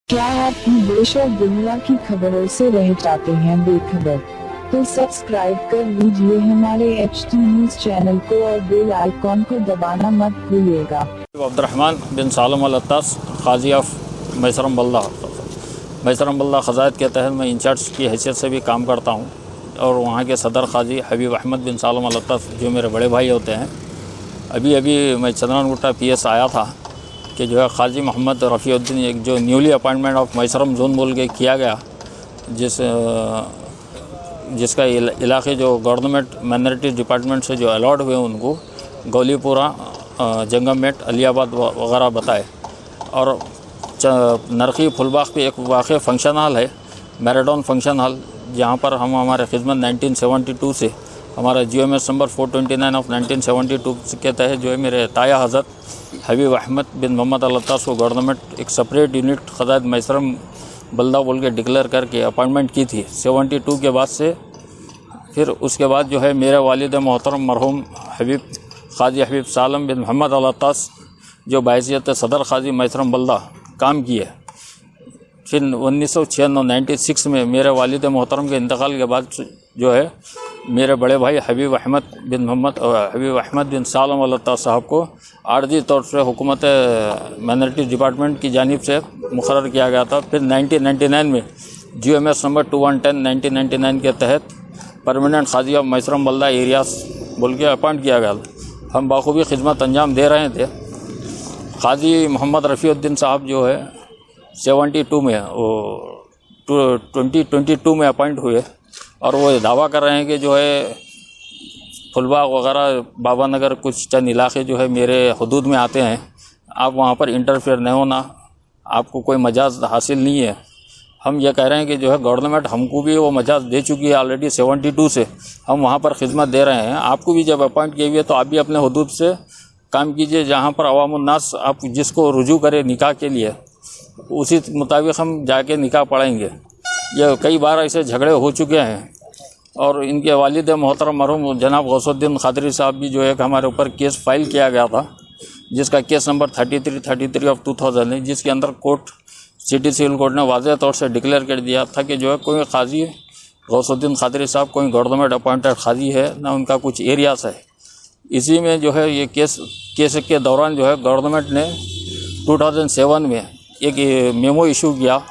क्या आप देश और दुनिया की खबरों से रह जाते हैं बेखबर? तो सब्सक्राइब कर लीजिए हमारे HT न्यूज़ चैनल को और बेल आइकॉन को दबाना मत भूलिएगा। अब्दुर्रहमान बिन सालम अल-अत्तास काजी ऑफ मैसरम बल्दा ख़ज़ायत के तहत मैं इंचार्ज की हैसियत से भी काम करता हूँ और वहाँ के सदर काजी हबीब अहमद बिन सालम अल-अत्तास जो मेरे बड़े भाई होते हैं। अभी मैं चंद्रनगुट्टा PS आया था कि जो है काजी मोहम्मद रफ़ीउद्दीन एक जो न्यूली अपॉइंटमेंट ऑफ मैसरम जोन बोल के किया गया, जिसका इलाके जो गवर्नमेंट माइनॉरिटी डिपार्टमेंट से जो अलॉट हुए उनको गौलीपुरा, जंगममेट, अलियाबाद वगैरह बताए। और नरखी फुलबाग पे एक वाक़ फंक्शन हॉल है, मैराडोन फंक्शन हॉल, जहाँ पर हम हमारे खिदमत 1972 से हमारा GMS नंबर 429 ऑफ 1972 के तहत जो है मेरे ताया हज़रत हबीब अहमद बिन मोहम्मद अल-अत्तास को गवर्नमेंट एक सेपरेट यूनिट ख़ज़ायत मैसरम बल्दा बोल के डिक्लेयर करके अपॉइंटमेंट की थी 72 के बाद से। फिर उसके बाद जो है मेरे वालिद मोहतरम मरहूम काजी हबीब सालम बिन मोहम्मद अल-अत्तास जो बायसियत सदर काजी मैसरम बल्दा काम किए। फिर 1996 में मेरे वालिद मोहतरम के इंतकाल के बाद जो है मेरे बड़े भाई हबीब अहमद बिन सालम अल-अत्तास साहब को आर्जी तौर से हुकूमत माइनॉरिटी डिपार्टमेंट की जानिब से मुकर्रर किया गया था। फिर 1999 में GMS नंबर 2110 1999 के तहत permanent Qazi of Maisaram बल्दा areas बोल के अपॉइंट किया गया। हम बाखूबी खिदमत अंजाम दे रहे थे। काजी मोहम्मद रफ़ीउद्दीन साहब जो है 72 में वो 2022 में अपॉइंट हुए और वो दावा कर रहे हैं कि जो है फुलबाग वगैरह बाबा नगर कुछ चंद इलाके जो है मेरे हदूद में आते हैं, आप वहाँ पर इंटरफेयर नहीं होना, आपको कोई मजाज हासिल नहीं है। हम ये कह रहे हैं कि जो है गवर्नमेंट हमको भी वो मजाज दे चुकी है ऑलरेडी 72 से, हम वहाँ पर खिदमत दे रहे हैं। आपको भी जब अपॉइंट किए हुए तो आप भी अपने हदूद से काम कीजिए, जहाँ पर अवामुन्नास आप जिसको रुजू करें निकाह के लिए उसी मुताबिक हम जाके निकाह पढ़ाएंगे। ये कई बार ऐसे झगड़े हो चुके हैं और इनके वालिद मोहतरम मरहूम जनाब गौसुद्दीन खादरी साहब भी जो है हमारे ऊपर केस फाइल किया गया था, जिसका केस नंबर 33 ऑफ 2000 है, जिसके अंदर कोर्ट सिटी सिविल कोर्ट ने वाज़ेह तौर से डिक्लेयर कर दिया था कि जो है कोई काजी गौसुद्दीन खादरी साहब कोई गवर्नमेंट अपॉइंटेड काजी है ना, उनका कुछ एरियास है। इसी में जो है ये केस के दौरान जो है गवर्नमेंट ने 2007 में एक मेमो इशू किया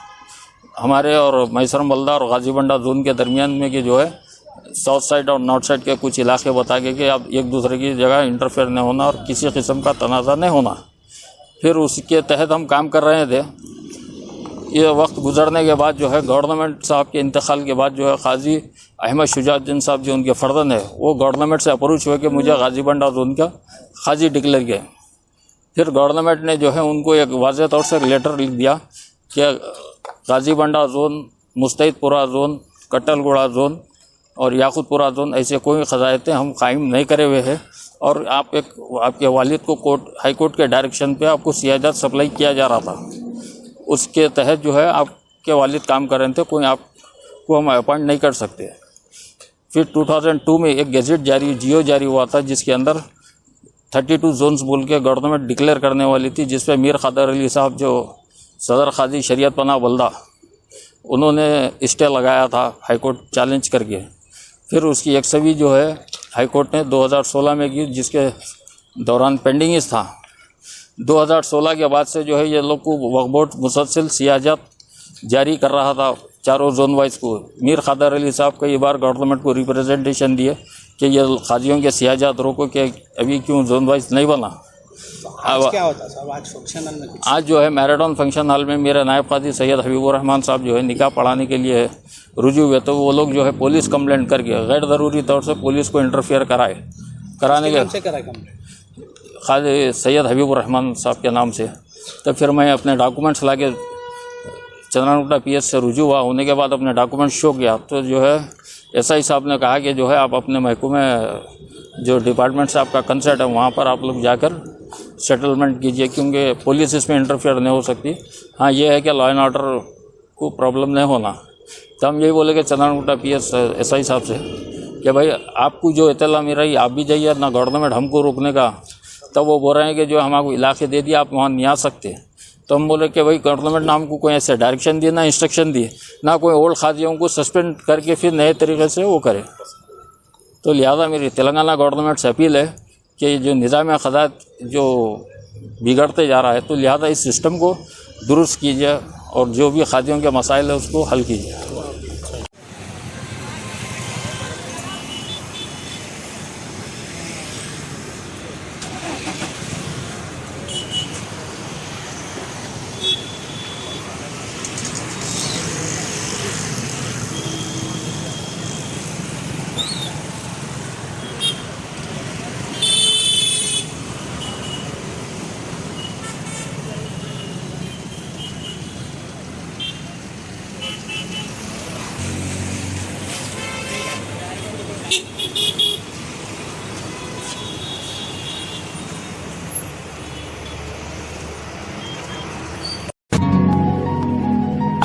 हमारे और मैसरम बल्दा और गाजीबंडा जोन के दरमियान में कि जो है साउथ साइड और नॉर्थ साइड के कुछ इलाके बता के कि अब एक दूसरे की जगह इंटरफेयर नहीं होना और किसी किस्म का तनाज़ा नहीं होना। फिर उसके तहत हम काम कर रहे थे। ये वक्त गुजरने के बाद जो है गवर्नमेंट साहब के इंतकाल के बाद जो है काजी अहमद शुजाउद्दीन साहब जो उनके फ़र्जंद है वो गवर्नमेंट से अप्रोच हुए कि मुझे गाजीबंडा जोन का काजी डिक्लेयर किया। फिर गवर्नमेंट ने जो है उनको एक वाज़ेह तौर से लेटर लिख दिया कि गाजीबंडा जोन, मुस्तैदपुरा जोन, कट्टलगुड़ा जोन और याकूतपुरा जोन ऐसे कोई ख़ज़ायतें हम कायम नहीं करे हुए हैं और आपके वालिद को हाई कोर्ट के डायरेक्शन पे आपको सियादत सप्लाई किया जा रहा था। उसके तहत जो है आपके वालिद काम कर रहे थे, कोई आपको हम अपॉइंट नहीं कर सकते। फिर 2002 में एक गैजेट जारी हुआ था, जिसके अंदर 32 जोन्स बोल के गवर्नमेंट डिक्लेयर करने वाली थी, जिस पर मीर खादर अली साहब जो सदर काजी शरीयत पनाह बल्दा उन्होंने स्टे लगाया था हाई कोर्ट चैलेंज करके। फिर उसकी एक सभी जो है हाई कोर्ट ने 2016 में की, जिसके दौरान पेंडिंग था। 2016 के बाद से जो है ये लोग को वक्फ बोर्ड मुसलसल सियासत जारी कर रहा था चारों जोन वाइज को। मीर खादर अली साहब कई बार गवर्नमेंट को रिप्रेजेंटेशन दिए कि ये काजियों के सियासत रोको कि अभी क्यों जोन वाइज नहीं बना। आज क्या होता साहब? आज फंक्शन हॉल में आज जो है मैराडोन फंक्शन हॉल में मेरे नायब काजी सैयद हबीबुर्रहमान साहब जो है निकाह पढ़ाने के लिए रुजू हुए, तो वो लोग जो है पुलिस कंप्लेंट करके गैर ज़रूरी तौर से पुलिस को इंटरफेयर कराने के काजी सैयद हबीबुर्रहमान साहब के नाम से। तब फिर मैं अपने डॉक्यूमेंट्स ला के चंद्रनगुट्टा PS से रुजू हुआ। होने के बाद अपने डॉक्यूमेंट शो किया तो जो है SI साहब ने कहा कि जो है आप अपने महकमे जो डिपार्टमेंट से आपका कंसर्ट है वहाँ पर आप लोग जाकर सेटलमेंट कीजिए, क्योंकि पुलिस इसमें इंटरफेयर नहीं हो सकती। हाँ, ये है कि लॉ एंड ऑर्डर को प्रॉब्लम नहीं होना। तो हम यही बोले कि चंद्रनगुट्टा PS SI साहब से कि भाई आपको जो इत्तला मिल रही आप भी जाइए ना, गवर्नमेंट हमको रोकने का। तब वो बोल रहे हैं कि जो हमको इलाके दे दिया आप वहाँ नहीं आ सकते। तो हम बोले कि भाई गवर्नमेंट ने हमको कोई ऐसे डायरेक्शन दिए ना इंस्ट्रक्शन दिए, ना कोई ओल्ड खादियों को सस्पेंड करके फिर नए तरीके से वो करे। तो लिहाजा मेरी तेलंगाना गवर्नमेंट से अपील है कि जो निज़ाम ख़ज़ात जो बिगड़ते जा रहा है, तो लिहाजा इस सिस्टम को दुरुस्त कीजिए और जो भी खादियों के मसाइल है उसको हल कीजिए।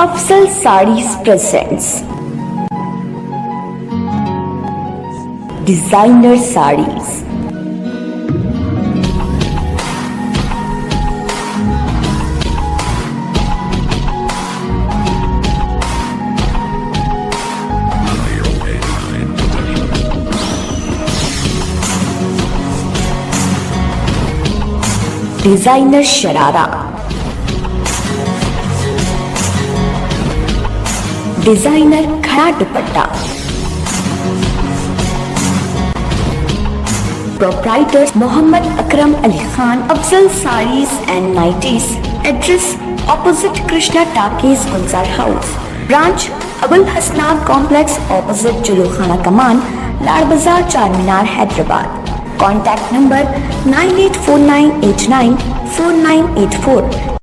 Afsal sarees presents designer sarees. Designer sharara, designer khada dupatta, proprietor Mohammed Akram Ali Khan, Afzal sarees and nighties. Address opposite Krishna talkies, Gulzar Houz, branch Abul Hasanat complex opposite Julukhana Kaman, Laad Bazaar, चार मीनार, हैदराबाद। Contact number 9849894984।